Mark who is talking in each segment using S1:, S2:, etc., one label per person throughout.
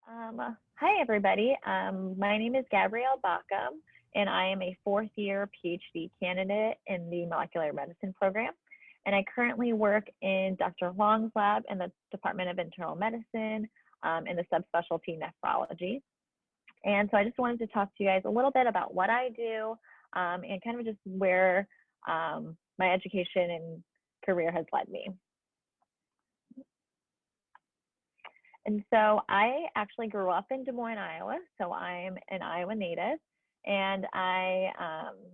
S1: Hi, everybody. My name is Gabrielle Bacum, and I am a fourth year PhD candidate in the molecular medicine program. And I currently work in Dr. Long's lab in the Department of Internal Medicine in the subspecialty nephrology. And so I just wanted to talk to you guys a little bit about what I do and kind of just where my education and career has led me. And so I actually grew up in Des Moines, Iowa. So I'm an Iowa native. And I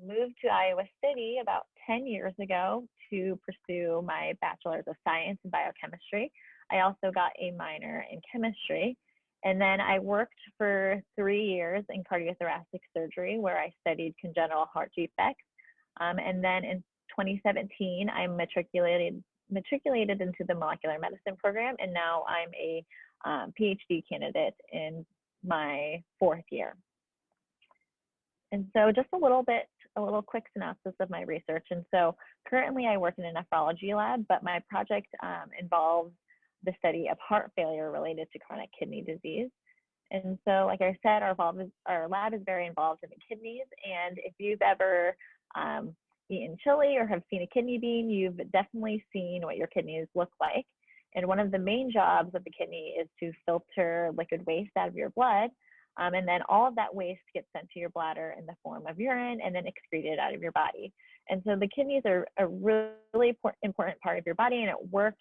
S1: moved to Iowa City about 10 years ago to pursue my bachelor's of science in biochemistry. I also got a minor in chemistry. And then I worked for 3 years in cardiothoracic surgery where I studied congenital heart defects. And then in 2017, I matriculated into the molecular medicine program. And now I'm a PhD candidate in my fourth year. And so just a little quick synopsis of my research. And so currently I work in a nephrology lab, but my project involves the study of heart failure related to chronic kidney disease. And so, like I said, our lab is very involved in the kidneys. And if you've ever eaten chili or have seen a kidney bean, you've definitely seen what your kidneys look like. And one of the main jobs of the kidney is to filter liquid waste out of your blood. And then all of that waste gets sent to your bladder in the form of urine and then excreted out of your body. And so the kidneys are a really important part of your body, and it works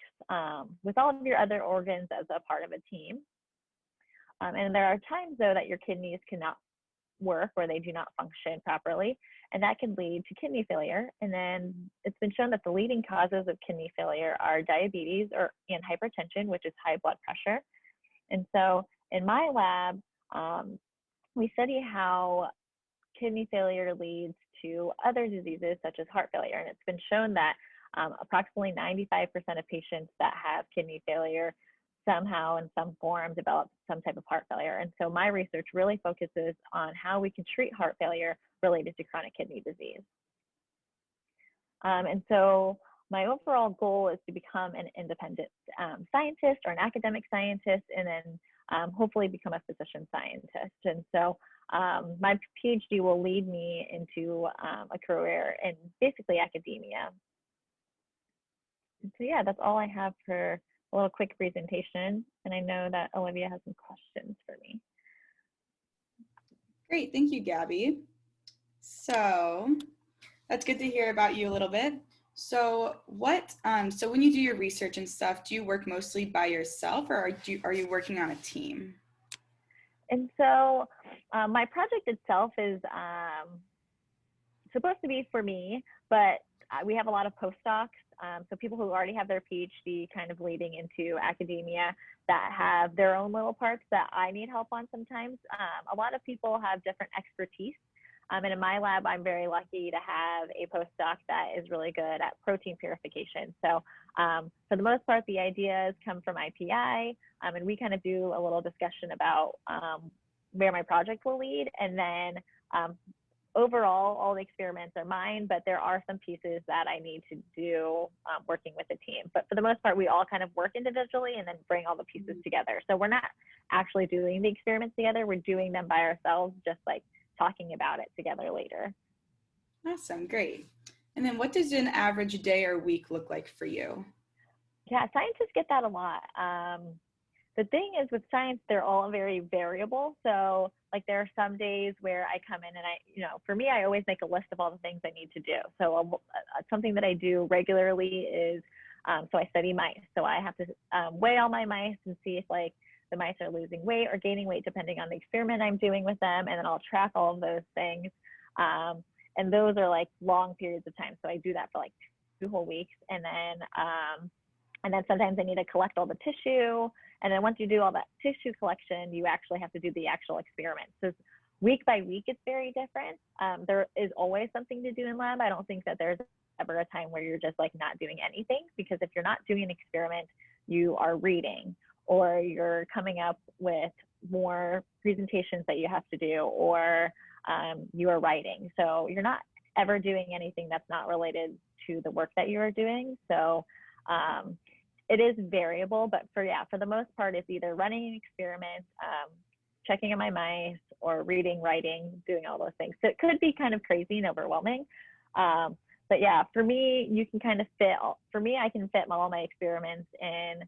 S1: with all of your other organs as a part of a team. And there are times, though, that your kidneys cannot work or they do not function properly, and that can lead to kidney failure. And then it's been shown that the leading causes of kidney failure are diabetes and hypertension, which is high blood pressure. And so in my lab, we study how kidney failure leads to other diseases such as heart failure. And it's been shown that approximately 95% of patients that have kidney failure somehow in some form develop some type of heart failure. And so my research really focuses on how we can treat heart failure related to chronic kidney disease. And so my overall goal is to become an independent scientist or an academic scientist, and then hopefully become a physician scientist. And so my PhD will lead me into a career in basically academia. And so yeah, that's all I have for a little quick presentation. And I know that Olivia has some questions for me.
S2: Great, thank you, Gabby. So that's good to hear about you a little bit. So so when you do your research and stuff, do you work mostly by yourself, or are you working on a team?
S1: And so my project itself is supposed to be for me, but we have a lot of postdocs, so people who already have their PhD kind of leading into academia that have their own little parts that I need help on sometimes. A lot of people have different expertise. And in my lab, I'm very lucky to have a postdoc that is really good at protein purification. So for the most part, the ideas come from IPI, and we kind of do a little discussion about where my project will lead. And then overall, all the experiments are mine, but there are some pieces that I need to do working with the team. But for the most part, we all kind of work individually and then bring all the pieces together. So we're not actually doing the experiments together. We're doing them by ourselves, just like talking about it together later.
S2: Awesome, great. And then what does an average day or week look like for you?
S1: Yeah, scientists get that a lot. The thing is with science, they're all very variable. So like there are some days where I come in and for me, I always make a list of all the things I need to do. So something that I do regularly is, so I study mice. So I have to weigh all my mice and see if like the mice are losing weight or gaining weight depending on the experiment I'm doing with them. And then I'll track all of those things. And those are like long periods of time. So I do that for like 2 whole weeks. And then sometimes I need to collect all the tissue. And then once you do all that tissue collection, you actually have to do the actual experiment. So week by week, it's very different. There is always something to do in lab. I don't think that there's ever a time where you're just like not doing anything, because if you're not doing an experiment, you are reading, or you're coming up with more presentations that you have to do, or you are writing. So you're not ever doing anything that's not related to the work that you are doing. So it is variable, but for the most part, it's either running experiments, checking on my mice, or reading, writing, doing all those things. So it could be kind of crazy and overwhelming. But yeah, for me, you can kind of I can fit all my experiments in,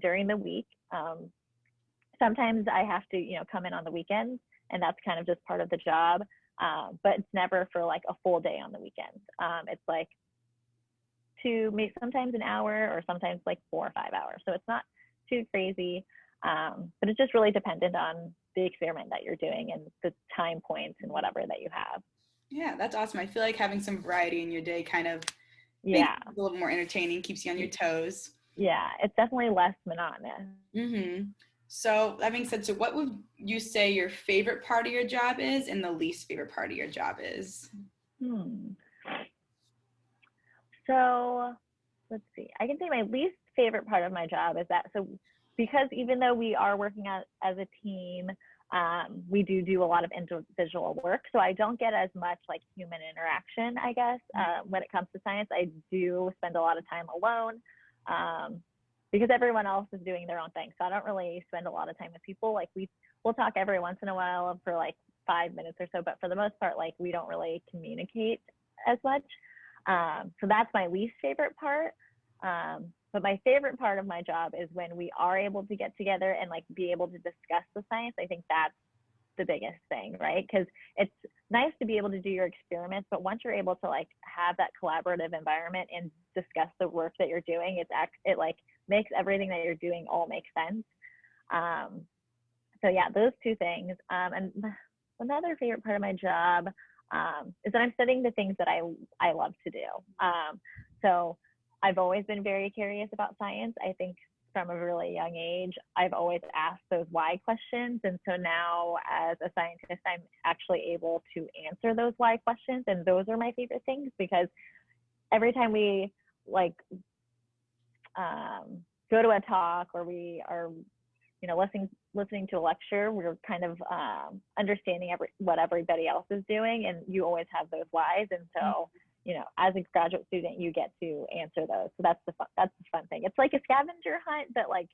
S1: during the week. Sometimes I have to, come in on the weekends, and that's kind of just part of the job. But it's never for like a full day on the weekends. It's like sometimes an hour, or sometimes like 4 or 5 hours. So it's not too crazy, but it's just really dependent on the experiment that you're doing and the time points and whatever that you have.
S2: Yeah, that's awesome. I feel like having some variety in your day kind of makes
S1: Yeah.
S2: it a little more entertaining, keeps you on your toes.
S1: Yeah, it's definitely less monotonous.
S2: Mm-hmm. So that being said, so what would you say your favorite part of your job is and the least favorite part of your job is?
S1: So let's see. I can say my least favorite part of my job is that, so because even though we are working as a team, we do a lot of individual work. So I don't get as much like human interaction, I guess, when it comes to science. I do spend a lot of time alone, because everyone else is doing their own thing. So I don't really spend a lot of time with people. Like we'll talk every once in a while for like 5 minutes or so, but for the most part, like we don't really communicate as much. So that's my least favorite part. But my favorite part of my job is when we are able to get together and like be able to discuss the science. I think that's the biggest thing, right? Because it's nice to be able to do your experiments, but once you're able to like have that collaborative environment and discuss the work that you're doing, it like makes everything that you're doing all make sense. So yeah, those two things. And another favorite part of my job is that I'm studying the things that I love to do. So I've always been very curious about science. I think from a really young age, I've always asked those why questions. And so now as a scientist, I'm actually able to answer those why questions. And those are my favorite things, because every time we like go to a talk, or we are listening to a lecture, we're kind of understanding what everybody else is doing, and you always have those whys. And so, as a graduate student, you get to answer those. So that's the fun thing. It's like a scavenger hunt, but like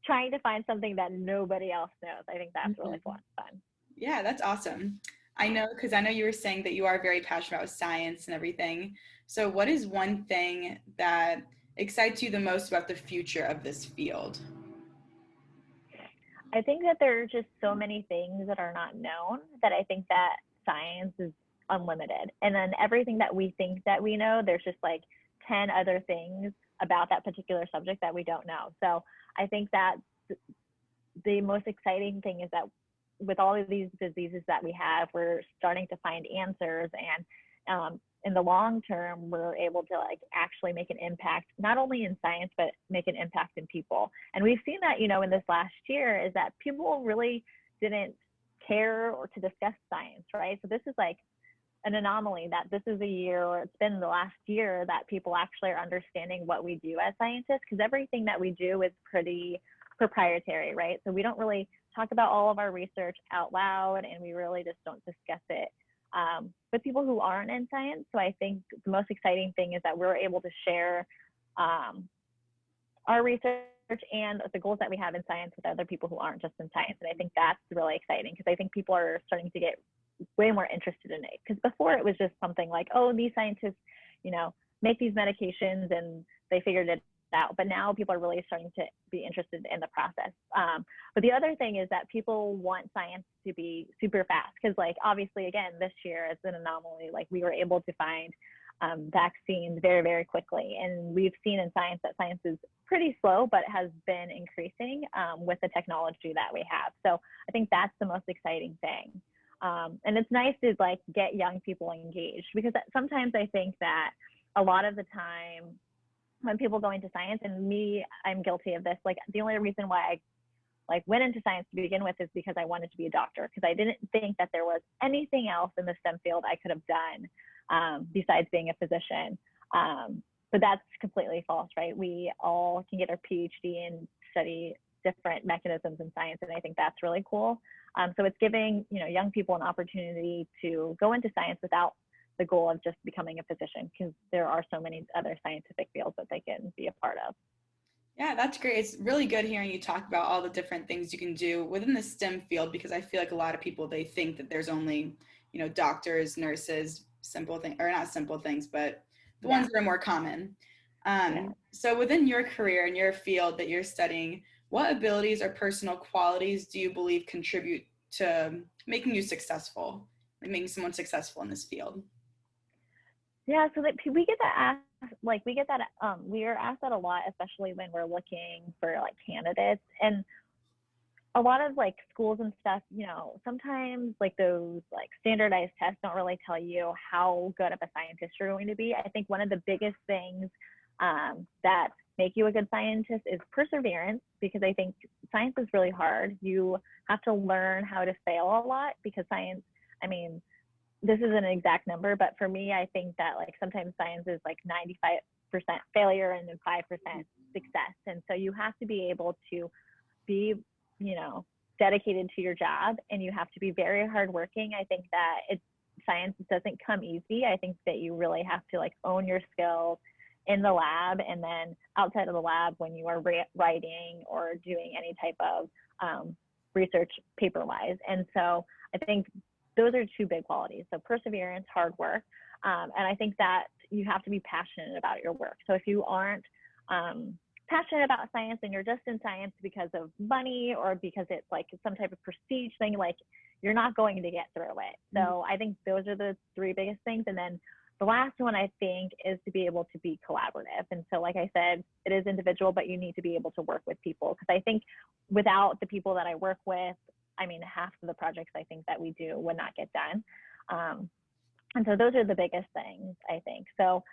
S1: trying to find something that nobody else knows. I think that's really fun.
S2: Yeah, that's awesome. I know, because I know you were saying that you are very passionate about science and everything. So what is one thing that excites you the most about the future of this field?
S1: I think that there are just so many things that are not known, that I think that science is unlimited. And then everything that we think that we know, there's just like 10 other things about that particular subject that we don't know. So I think that the most exciting thing is that with all of these diseases that we have, we're starting to find answers. And in the long term, we're able to like actually make an impact, not only in science, but make an impact in people. And we've seen that, in this last year, is that people really didn't care or to discuss science, right? So this is like an anomaly, that this is a year, or it's been the last year, that people actually are understanding what we do as scientists, because everything that we do is pretty proprietary, right? So we don't really talk about all of our research out loud, and we really just don't discuss it with people who aren't in science. So I think the most exciting thing is that we're able to share our research and the goals that we have in science with other people who aren't just in science. And I think that's really exciting, because I think people are starting to get way more interested in it. Because before it was just something like, oh, these scientists, make these medications and they figured it out. But now people are really starting to be interested in the process. But the other thing is that people want science to be super fast, because like obviously, again, this year it's an anomaly. Like we were able to find vaccines very, very quickly. And we've seen in science that science is pretty slow, but has been increasing with the technology that we have. So I think that's the most exciting thing. And it's nice to like get young people engaged, because sometimes I think that a lot of the time when people go into science, and I'm guilty of this, like the only reason why I like went into science to begin with is because I wanted to be a doctor, because I didn't think that there was anything else in the STEM field I could have done besides being a physician. But that's completely false, right? We all can get our PhD and study different mechanisms in science, and I think that's really cool. So it's giving young people an opportunity to go into science without the goal of just becoming a physician, because there are so many other scientific fields that they can be a part of.
S2: Yeah, that's great. It's really good hearing you talk about all the different things you can do within the STEM field because I feel like a lot of people they think that there's only, doctors, nurses, simple things or not simple things, but the
S1: Yeah,
S2: ones that are more common.
S1: yeah.
S2: So within your career and your field that you're studying, what abilities or personal qualities do you believe contribute to making you successful, like making someone successful in this field?
S1: Yeah, so that we get that asked, like we get that we are asked that a lot, especially when we're looking for like candidates. And a lot of like schools and stuff, sometimes like those like standardized tests don't really tell you how good of a scientist you're going to be. I think one of the biggest things that make you a good scientist is perseverance, because I think science is really hard. You have to learn how to fail a lot because science, I mean, this isn't an exact number, but for me, I think that like sometimes science is like 95% failure and then 5% success. And so you have to be able to be, you know, dedicated to your job, and you have to be very hardworking. I think that science doesn't come easy. I think that you really have to like own your skills in the lab, and then outside of the lab when you are writing or doing any type of research paper wise. And so I think those are two big qualities. So perseverance, hard work. And I think that you have to be passionate about your work. So if you aren't passionate about science and you're just in science because of money or because it's like some type of prestige thing, like you're not going to get through it. So I think those are the three biggest things. And then the last one I think is to be able to be collaborative. And so, like I said, it is individual, but you need to be able to work with people, because I think without the people that I work with, I mean, half of the projects I think that we do would not get done. And so those are the biggest things, I think. So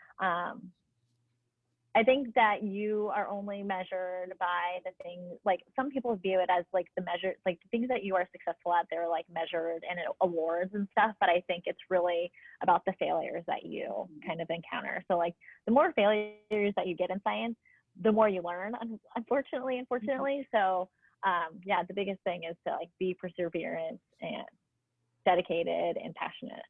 S1: I think that you are only measured by the things, like some people view it as like the measure, like the things that you are successful at, they're like measured in awards and stuff. But I think it's really about the failures that you kind of encounter. So like the more failures that you get in science, the more you learn, unfortunately. So yeah, the biggest thing is to like be perseverant and dedicated and passionate.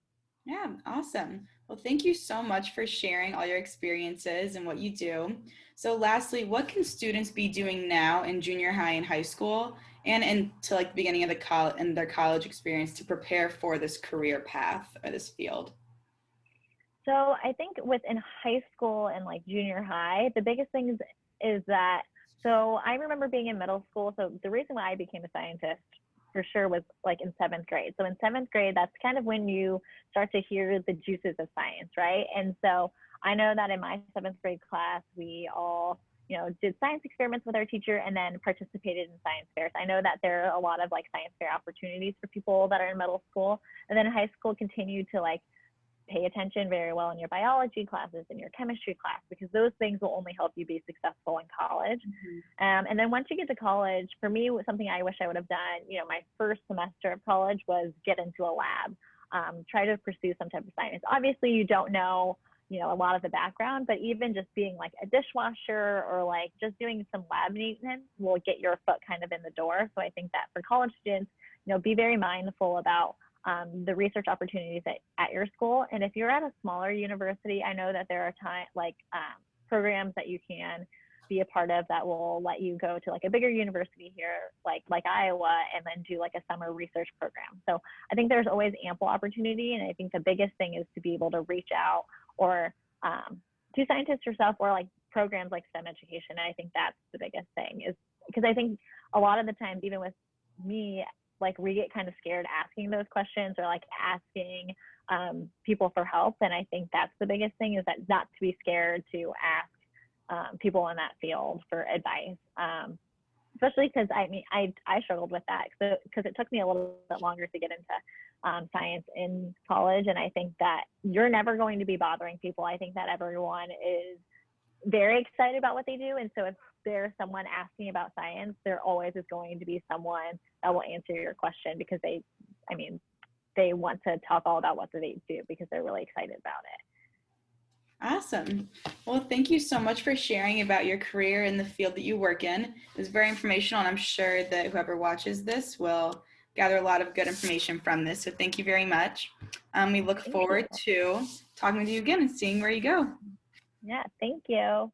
S2: Yeah, awesome. Well, thank you so much for sharing all your experiences and what you do. So, lastly, what can students be doing now in junior high and high school and into like the beginning of the college and their college experience to prepare for this career path or this field?
S1: So I think within high school and like junior high, the biggest thing is that, so I remember being in middle school. So the reason why I became a scientist for sure was like in seventh grade. So in seventh grade, that's kind of when you start to hear the juices of science, right? And so I know that in my seventh grade class, we all, did science experiments with our teacher and then participated in science fairs. I know that there are a lot of like science fair opportunities for people that are in middle school. And then in high school, continue to like pay attention very well in your biology classes and your chemistry class, because those things will only help you be successful in college. And then once you get to college, for me, something I wish I would have done, my first semester of college was get into a lab, try to pursue some type of science. Obviously, you don't know, a lot of the background, but even just being like a dishwasher or like just doing some lab maintenance will get your foot kind of in the door. So I think that for college students, be very mindful about the research opportunities at your school. And if you're at a smaller university, I know that there are programs that you can be a part of that will let you go to like a bigger university here, like Iowa, and then do like a summer research program. So I think there's always ample opportunity. And I think the biggest thing is to be able to reach out or do scientists yourself, or like programs like STEM education. And I think that's the biggest thing, is because I think a lot of the times, even with me, like we get kind of scared asking those questions or like asking people for help. And I think that's the biggest thing, is that not to be scared to ask people in that field for advice. Especially because I struggled with that because it took me a little bit longer to get into science in college. And I think that you're never going to be bothering people. I think that everyone is very excited about what they do. And so if there's someone asking about science, there always is going to be someone that will answer your question, because they want to talk all about what they do because they're really excited about it.
S2: Awesome. Well, thank you so much for sharing about your career in the field that you work in. It was very informational, and I'm sure that whoever watches this will gather a lot of good information from this. So thank you very much. We look forward to talking with you again and seeing where you go.
S1: Yeah, thank you.